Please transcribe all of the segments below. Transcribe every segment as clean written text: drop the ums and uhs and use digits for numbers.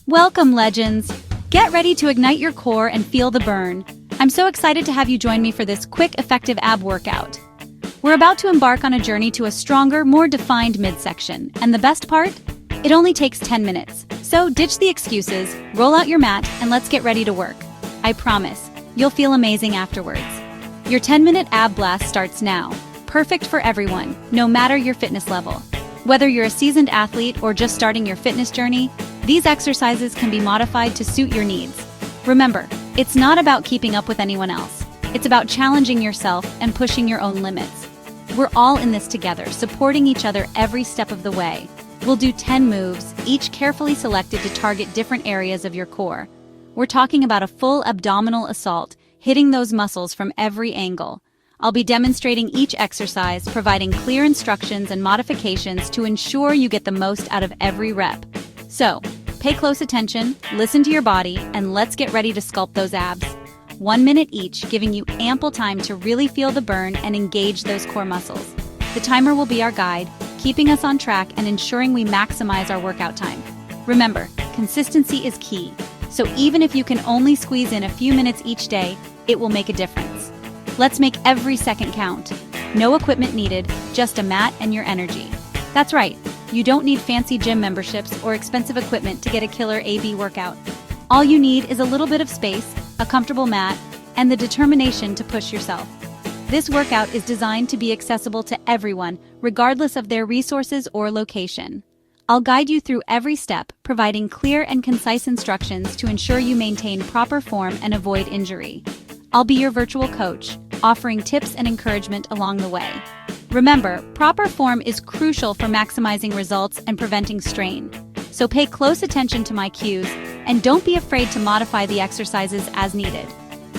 Welcome, legends! Get ready to ignite your core and feel the burn. I'm so excited to have you join me for this quick, effective ab workout. We're about to embark on a journey to a stronger, more defined midsection, and the best part? It only takes 10 minutes. So ditch the excuses, roll out your mat, and let's get ready to work. I promise, you'll feel amazing afterwards. Your 10-minute ab blast starts now. Perfect for everyone, no matter your fitness level. Whether you're a seasoned athlete or just starting your fitness journey, these exercises can be modified to suit your needs. Remember, it's not about keeping up with anyone else. It's about challenging yourself and pushing your own limits. We're all in this together, supporting each other every step of the way. We'll do 10 moves, each carefully selected to target different areas of your core. We're talking about a full abdominal assault, hitting those muscles from every angle. I'll be demonstrating each exercise, providing clear instructions and modifications to ensure you get the most out of every rep. So, pay close attention, listen to your body, and let's get ready to sculpt those abs. 1 minute each, giving you ample time to really feel the burn and engage those core muscles. The timer will be our guide, keeping us on track and ensuring we maximize our workout time. Remember, consistency is key, so even if you can only squeeze in a few minutes each day, it will make a difference. Let's make every second count. No equipment needed, just a mat and your energy. That's right, you don't need fancy gym memberships or expensive equipment to get a killer AB workout. All you need is a little bit of space, a comfortable mat, and the determination to push yourself. This workout is designed to be accessible to everyone, regardless of their resources or location. I'll guide you through every step, providing clear and concise instructions to ensure you maintain proper form and avoid injury. I'll be your virtual coach, offering tips and encouragement along the way. Remember, proper form is crucial for maximizing results and preventing strain. So pay close attention to my cues, and don't be afraid to modify the exercises as needed.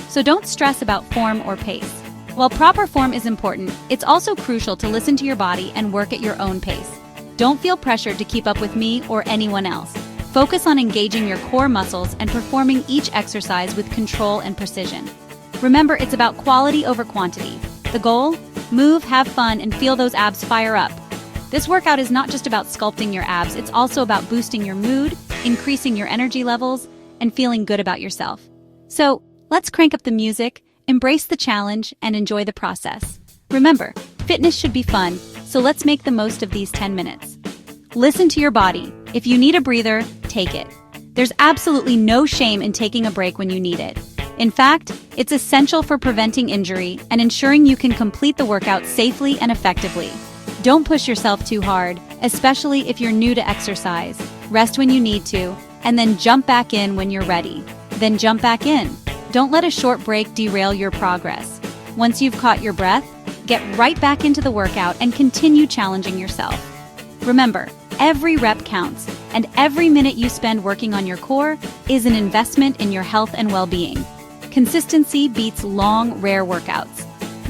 So don't stress about form or pace. While proper form is important, it's also crucial to listen to your body and work at your own pace. Don't feel pressured to keep up with me or anyone else. Focus on engaging your core muscles and performing each exercise with control and precision. Remember, it's about quality over quantity. The goal? Move, have fun, and feel those abs fire up. This workout is not just about sculpting your abs, it's also about boosting your mood, increasing your energy levels, and feeling good about yourself. So, let's crank up the music, embrace the challenge, and enjoy the process. Remember, fitness should be fun, so let's make the most of these 10 minutes. Listen to your body. If you need a breather, take it. There's absolutely no shame in taking a break when you need it. In fact, it's essential for preventing injury and ensuring you can complete the workout safely and effectively. Don't push yourself too hard, especially if you're new to exercise. Rest when you need to, and then jump back in when you're ready. Then jump back in. Don't let a short break derail your progress. Once you've caught your breath, get right back into the workout and continue challenging yourself. Remember, every rep counts, and every minute you spend working on your core is an investment in your health and well-being. Consistency beats long, rare workouts.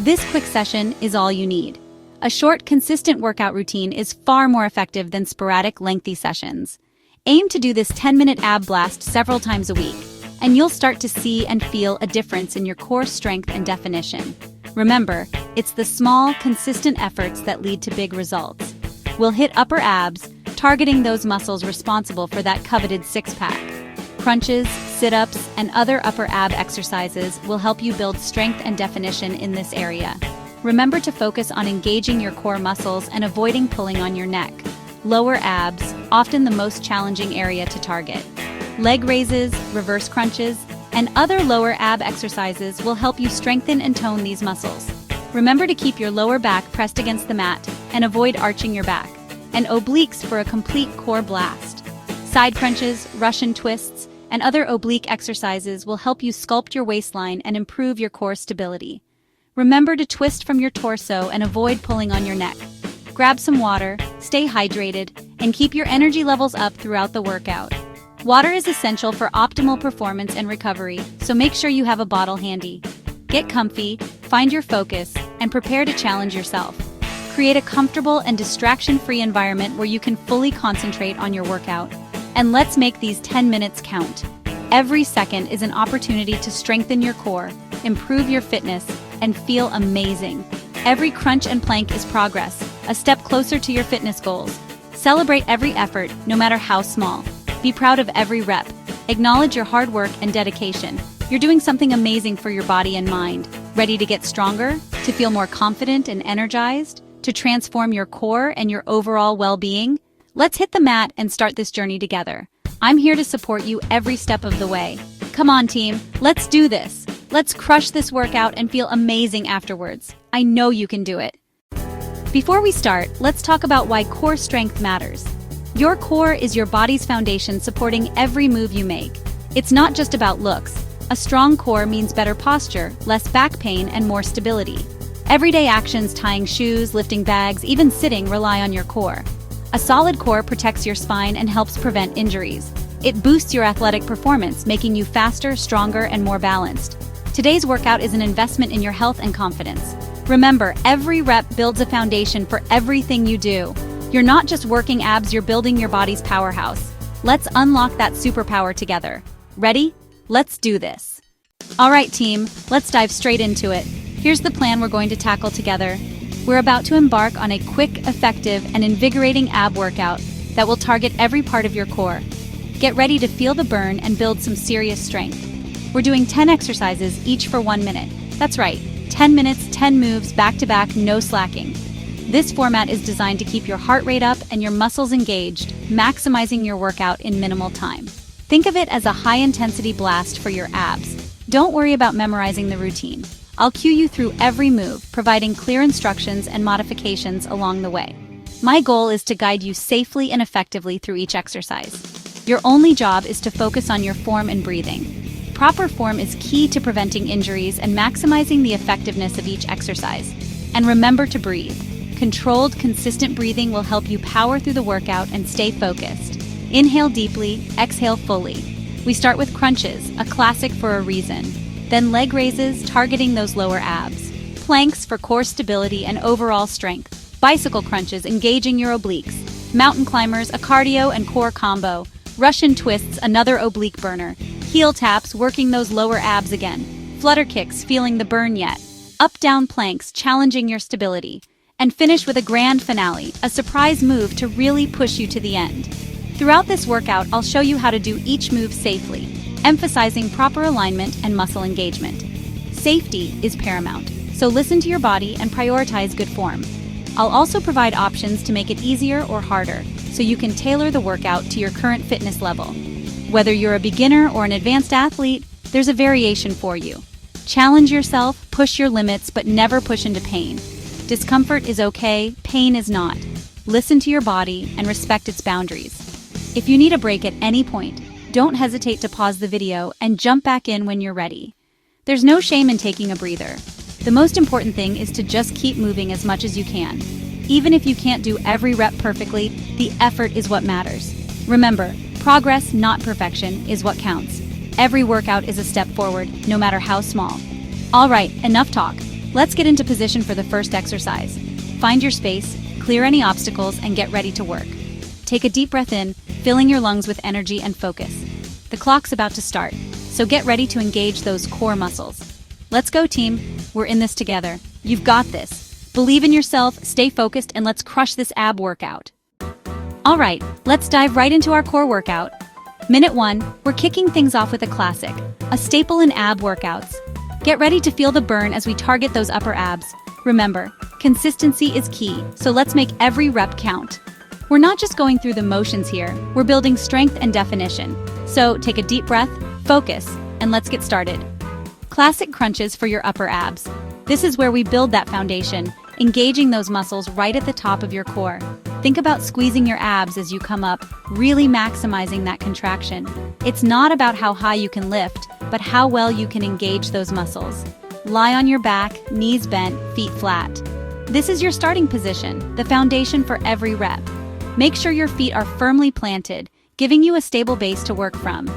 This quick session is all you need. A short, consistent workout routine is far more effective than sporadic, lengthy sessions. Aim to do this 10-minute ab blast several times a week, and you'll start to see and feel a difference in your core strength and definition. Remember, it's the small, consistent efforts that lead to big results. We'll hit upper abs, targeting those muscles responsible for that coveted six-pack. Crunches, sit-ups, and other upper ab exercises will help you build strength and definition in this area. Remember to focus on engaging your core muscles and avoiding pulling on your neck. Lower abs, often the most challenging area to target. Leg raises, reverse crunches, and other lower ab exercises will help you strengthen and tone these muscles. Remember to keep your lower back pressed against the mat and avoid arching your back. And obliques for a complete core blast. Side crunches, Russian twists, and other oblique exercises will help you sculpt your waistline and improve your core stability. Remember to twist from your torso and avoid pulling on your neck. Grab some water, stay hydrated, and keep your energy levels up throughout the workout. Water is essential for optimal performance and recovery, so make sure you have a bottle handy. Get comfy, find your focus, and prepare to challenge yourself. Create a comfortable and distraction-free environment where you can fully concentrate on your workout. And let's make these 10 minutes count. Every second is an opportunity to strengthen your core, improve your fitness, and feel amazing. Every crunch and plank is progress, a step closer to your fitness goals. Celebrate every effort, no matter how small. Be proud of every rep. Acknowledge your hard work and dedication. You're doing something amazing for your body and mind. Ready to get stronger? To feel more confident and energized? To transform your core and your overall well-being? Let's hit the mat and start this journey together. I'm here to support you every step of the way. Come on, team, let's do this. Let's crush this workout and feel amazing afterwards. I know you can do it. Before we start, let's talk about why core strength matters. Your core is your body's foundation supporting every move you make. It's not just about looks. A strong core means better posture, less back pain, and more stability. Everyday actions, tying shoes, lifting bags, even sitting, rely on your core. A solid core protects your spine and helps prevent injuries. It boosts your athletic performance, making you faster, stronger, and more balanced. Today's workout is an investment in your health and confidence. Remember, every rep builds a foundation for everything you do. You're not just working abs, you're building your body's powerhouse. Let's unlock that superpower together. Ready? Let's do this. All right, team, let's dive straight into it. Here's the plan we're going to tackle together. We're about to embark on a quick, effective, and invigorating ab workout that will target every part of your core. Get ready to feel the burn and build some serious strength. We're doing 10 exercises, each for 1 minute. That's right, 10 minutes, 10 moves, back-to-back, no slacking. This format is designed to keep your heart rate up and your muscles engaged, maximizing your workout in minimal time. Think of it as a high-intensity blast for your abs. Don't worry about memorizing the routine. I'll cue you through every move, providing clear instructions and modifications along the way. My goal is to guide you safely and effectively through each exercise. Your only job is to focus on your form and breathing. Proper form is key to preventing injuries and maximizing the effectiveness of each exercise. And remember to breathe. Controlled, consistent breathing will help you power through the workout and stay focused. Inhale deeply, exhale fully. We start with crunches, a classic for a reason. Then leg raises, targeting those lower abs. Planks for core stability and overall strength. Bicycle crunches, engaging your obliques. Mountain climbers, a cardio and core combo. Russian twists, another oblique burner. Heel taps, working those lower abs again. Flutter kicks, feeling the burn yet. Up-down planks, challenging your stability. And finish with a grand finale, a surprise move to really push you to the end. Throughout this workout, I'll show you how to do each move safely, emphasizing proper alignment and muscle engagement. Safety is paramount, so listen to your body and prioritize good form. I'll also provide options to make it easier or harder, so you can tailor the workout to your current fitness level. Whether you're a beginner or an advanced athlete, there's a variation for you. Challenge yourself, push your limits, but never push into pain. Discomfort is okay, pain is not. Listen to your body and respect its boundaries. If you need a break at any point, don't hesitate to pause the video and jump back in when you're ready. There's no shame in taking a breather. The most important thing is to just keep moving as much as you can. Even if you can't do every rep perfectly, the effort is what matters. Remember, progress, not perfection, is what counts. Every workout is a step forward, no matter how small. All right, enough talk. Let's get into position for the first exercise. Find your space, clear any obstacles, and get ready to work. Take a deep breath in, filling your lungs with energy and focus. The clock's about to start, so get ready to engage those core muscles. Let's go, team. We're in this together. You've got this. Believe in yourself, stay focused, and let's crush this ab workout. All right, let's dive right into our core workout. Minute 1, we're kicking things off with a classic, a staple in ab workouts. Get ready to feel the burn as we target those upper abs. Remember, consistency is key, so let's make every rep count. We're not just going through the motions here, we're building strength and definition. So take a deep breath, focus, and let's get started. Classic crunches for your upper abs. This is where we build that foundation, engaging those muscles right at the top of your core. Think about squeezing your abs as you come up, really maximizing that contraction. It's not about how high you can lift, but how well you can engage those muscles. Lie on your back, knees bent, feet flat. This is your starting position, the foundation for every rep. Make sure your feet are firmly planted, giving you a stable base to work from.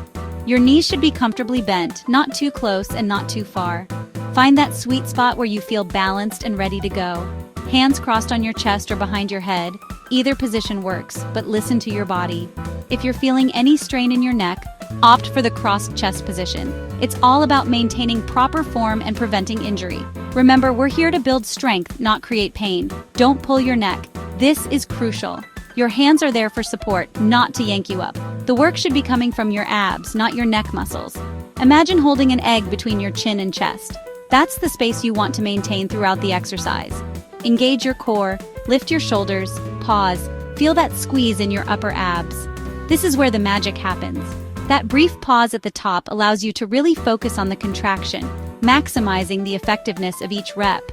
Your knees should be comfortably bent, not too close and not too far. Find that sweet spot where you feel balanced and ready to go. Hands crossed on your chest or behind your head. Either position works, but listen to your body. If you're feeling any strain in your neck, opt for the crossed chest position. It's all about maintaining proper form and preventing injury. Remember, we're here to build strength, not create pain. Don't pull your neck. This is crucial. Your hands are there for support, not to yank you up. The work should be coming from your abs, not your neck muscles. Imagine holding an egg between your chin and chest. That's the space you want to maintain throughout the exercise. Engage your core, lift your shoulders, pause, feel that squeeze in your upper abs. This is where the magic happens. That brief pause at the top allows you to really focus on the contraction, maximizing the effectiveness of each rep.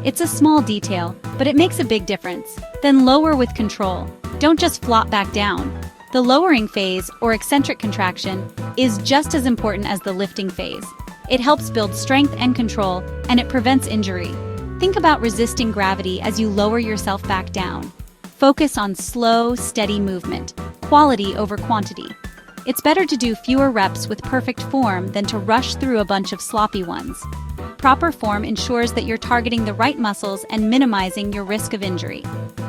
It's a small detail, but it makes a big difference. Then lower with control. Don't just flop back down. The lowering phase, or eccentric contraction, is just as important as the lifting phase. It helps build strength and control, and it prevents injury. Think about resisting gravity as you lower yourself back down. Focus on slow, steady movement, quality over quantity. It's better to do fewer reps with perfect form than to rush through a bunch of sloppy ones. Proper form ensures that you're targeting the right muscles and minimizing your risk of injury.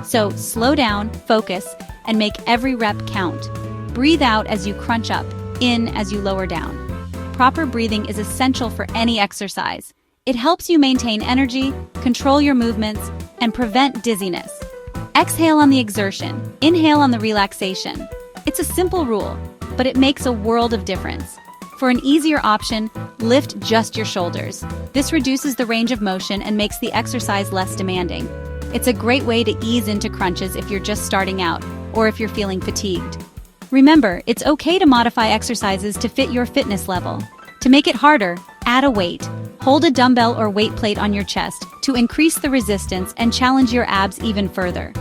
So slow down, focus, and make every rep count. Breathe out as you crunch up, in as you lower down. Proper breathing is essential for any exercise. It helps you maintain energy, control your movements, and prevent dizziness. Exhale on the exertion, inhale on the relaxation. It's a simple rule, but it makes a world of difference. For an easier option, lift just your shoulders. This reduces the range of motion and makes the exercise less demanding. It's a great way to ease into crunches if you're just starting out or if you're feeling fatigued. Remember, it's okay to modify exercises to fit your fitness level. To make it harder, add a weight. Hold a dumbbell or weight plate on your chest to increase the resistance and challenge your abs even further.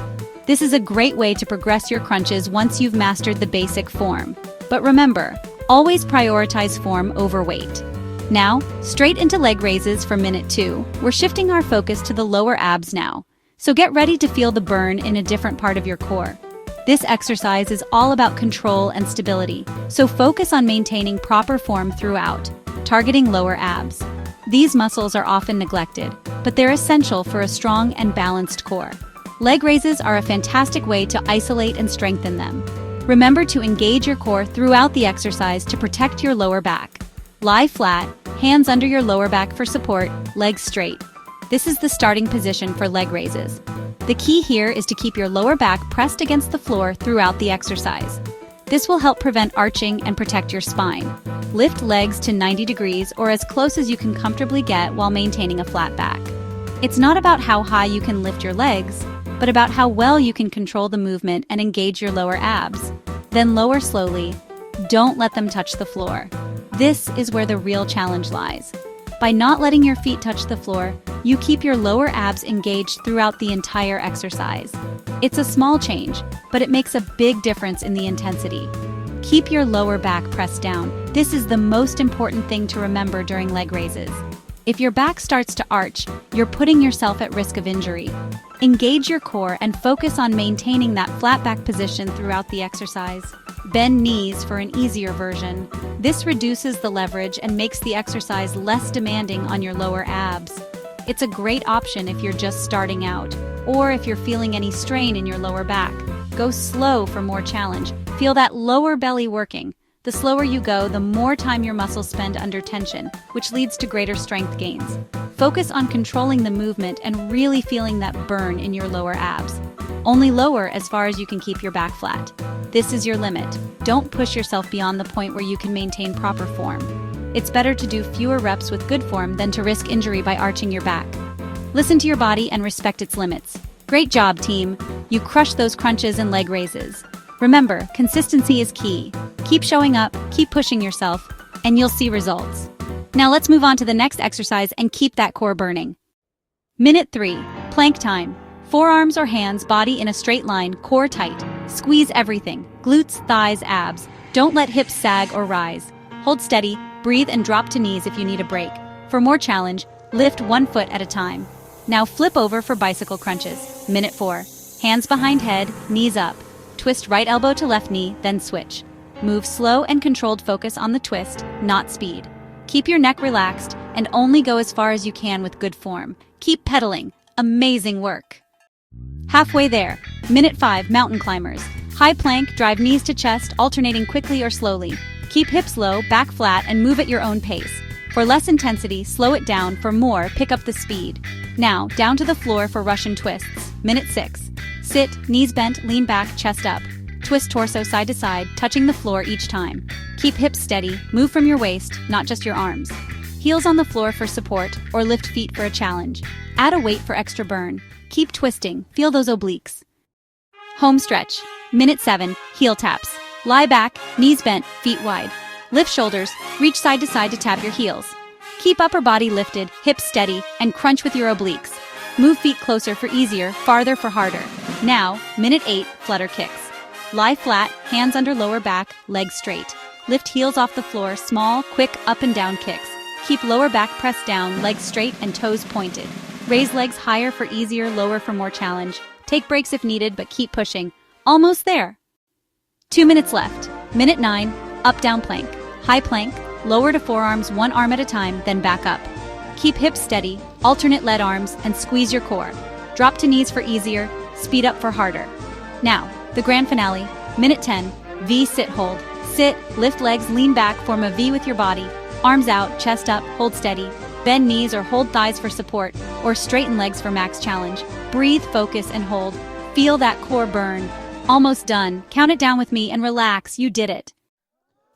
This is a great way to progress your crunches once you've mastered the basic form. But remember, always prioritize form over weight. Now, straight into leg raises for minute 2. We're shifting our focus to the lower abs now. So get ready to feel the burn in a different part of your core. This exercise is all about control and stability, so focus on maintaining proper form throughout, targeting lower abs. These muscles are often neglected, but they're essential for a strong and balanced core. Leg raises are a fantastic way to isolate and strengthen them. Remember to engage your core throughout the exercise to protect your lower back. Lie flat, hands under your lower back for support, legs straight. This is the starting position for leg raises. The key here is to keep your lower back pressed against the floor throughout the exercise. This will help prevent arching and protect your spine. Lift legs to 90 degrees or as close as you can comfortably get while maintaining a flat back. It's not about how high you can lift your legs, but about how well you can control the movement and engage your lower abs. Then lower slowly. Don't let them touch the floor. This is where the real challenge lies. By not letting your feet touch the floor, you keep your lower abs engaged throughout the entire exercise. It's a small change, but it makes a big difference in the intensity. Keep your lower back pressed down. This is the most important thing to remember during leg raises. If your back starts to arch, you're putting yourself at risk of injury. Engage your core and focus on maintaining that flat back position throughout the exercise. Bend knees for an easier version. This reduces the leverage and makes the exercise less demanding on your lower abs. It's a great option if you're just starting out, or if you're feeling any strain in your lower back. Go slow for more challenge. Feel that lower belly working. The slower you go, the more time your muscles spend under tension, which leads to greater strength gains. Focus on controlling the movement and really feeling that burn in your lower abs. Only lower as far as you can keep your back flat. This is your limit. Don't push yourself beyond the point where you can maintain proper form. It's better to do fewer reps with good form than to risk injury by arching your back. Listen to your body and respect its limits. Great job, team. You crushed those crunches and leg raises. Remember, consistency is key. Keep showing up, keep pushing yourself, and you'll see results. Now let's move on to the next exercise and keep that core burning. Minute 3, plank time. Forearms or hands, body in a straight line, core tight. Squeeze everything, glutes, thighs, abs. Don't let hips sag or rise. Hold steady, breathe and drop to knees if you need a break. For more challenge, lift 1 foot at a time. Now flip over for bicycle crunches. Minute 4, hands behind head, knees up. Twist right elbow to left knee, then switch. Move slow and controlled, focus on the twist, not speed. Keep your neck relaxed and only go as far as you can with good form. Keep pedaling. Amazing work. Halfway there. Minute 5, mountain climbers. High plank, drive knees to chest, alternating quickly or slowly. Keep hips low, back flat, and move at your own pace. For less intensity, slow it down. For more, pick up the speed. Now, down to the floor for Russian twists. Minute 6. Sit, knees bent, lean back, chest up. Twist torso side to side, touching the floor each time. Keep hips steady, move from your waist, not just your arms. Heels on the floor for support, or lift feet for a challenge. Add a weight for extra burn. Keep twisting, feel those obliques. Home stretch. Minute 7, heel taps. Lie back, knees bent, feet wide. Lift shoulders, reach side to side to tap your heels. Keep upper body lifted, hips steady, and crunch with your obliques. Move feet closer for easier, farther for harder. Now, minute 8, flutter kicks. Lie flat, hands under lower back, legs straight. Lift heels off the floor, small, quick up and down kicks. Keep lower back pressed down, legs straight and toes pointed. Raise legs higher for easier, lower for more challenge. Take breaks if needed, but keep pushing. Almost there. 2 minutes left. Minute 9, up-down plank. High plank, lower to forearms, one arm at a time, then back up. Keep hips steady, alternate lead arms, and squeeze your core. Drop to knees for easier, speed up for harder. Now, the grand finale, minute 10, V sit hold. Sit, lift legs, lean back, form a V with your body. Arms out, chest up, hold steady. Bend knees or hold thighs for support, or straighten legs for max challenge. Breathe, focus, and hold. Feel that core burn. Almost done. Count it down with me and relax, you did it.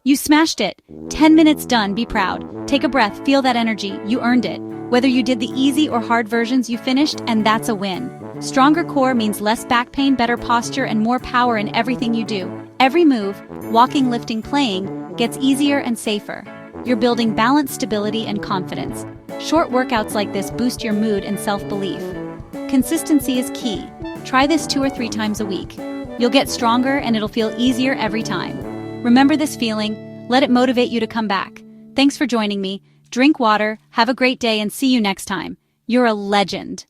You smashed it. 10 minutes done, be proud. Take a breath, feel that energy, you earned it. Whether you did the easy or hard versions, you finished, and that's a win. Stronger core means less back pain, better posture, and more power in everything you do. Every move, walking, lifting, playing, gets easier and safer. You're building balance, stability, and confidence. Short workouts like this boost your mood and self-belief. Consistency is key. Try this 2 or 3 times a week. You'll get stronger and it'll feel easier every time. Remember this feeling, let it motivate you to come back. Thanks for joining me. Drink water, have a great day, and see you next time. You're a legend.